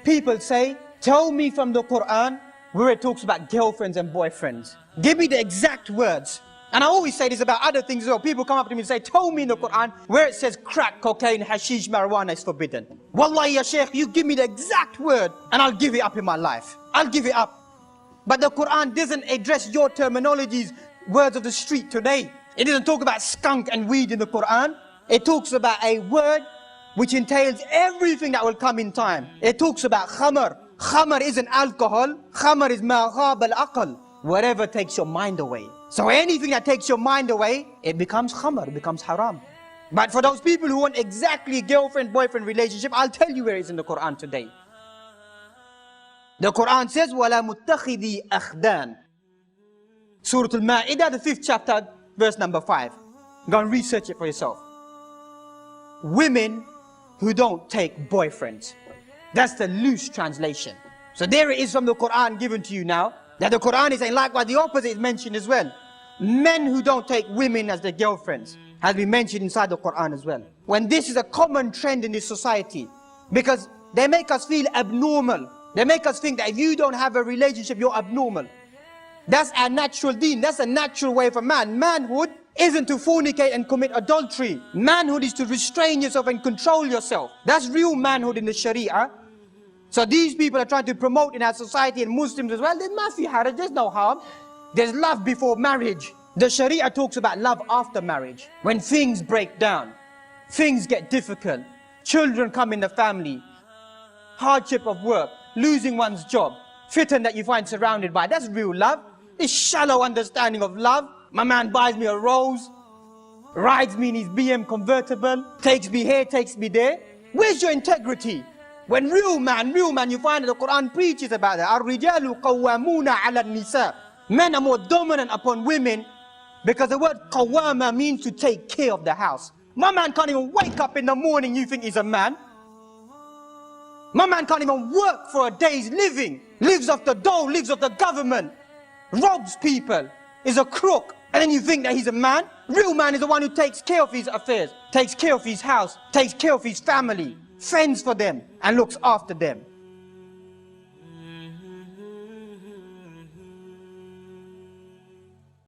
people say, tell me from the Quran where it talks about girlfriends and boyfriends. Give me the exact words. And I always say this about other things as well. People come up to me and say, tell me in the Quran where it says crack, cocaine, hashish, marijuana is forbidden. Wallahi ya Shaykh, you give me the exact word and I'll give it up in my life. I'll give it up. But the Quran doesn't address your terminologies, words of the street today. It doesn't talk about skunk and weed in the Quran. It talks about a word which entails everything that will come in time. It talks about khamar. Khamar isn't alcohol. Khamar is ma ghab al-aql. Whatever takes your mind away. So anything that takes your mind away, it becomes khamar, it becomes haram. But for those people who want exactly girlfriend-boyfriend relationship, I'll tell you where it is in the Quran today. The Quran says, وَلَا مُتَّخِذِي أَخْدَانِ. Surah Al-Ma'idah, the 5th chapter, verse number 5. Go and research it for yourself. Women who don't take boyfriends. That's the loose translation. So there it is from the Quran given to you now. That the Quran is saying likewise the opposite is mentioned as well. Men who don't take women as their girlfriends has been mentioned inside the Quran as well. When this is a common trend in this society, because they make us feel abnormal. They make us think that if you don't have a relationship, you're abnormal. That's our natural deen. That's a natural way for man. Manhood isn't to fornicate and commit adultery. Manhood is to restrain yourself and control yourself. That's real manhood in the Sharia. So these people are trying to promote in our society and Muslims as well. There's mafi haraj, there's no harm. There's love before marriage. The Sharia talks about love after marriage. When things break down, things get difficult, children come in the family, hardship of work, losing one's job, fitan that you find surrounded by, that's real love. This shallow understanding of love. My man buys me a rose, rides me in his BM convertible, takes me here, takes me there. Where's your integrity? When real man, you find that the Quran preaches about that. الرِّجَالُ قَوَّامُونَ عَلَى النِّسَاءِ. Men are more dominant upon women because the word qawwama means to take care of the house. My man can't even wake up in the morning, you think he's a man. My man can't even work for a day's living. Lives off the dole, lives off the government. Robs people, is a crook. And then you think that he's a man? Real man is the one who takes care of his affairs, takes care of his house, takes care of his family, fends for them and looks after them.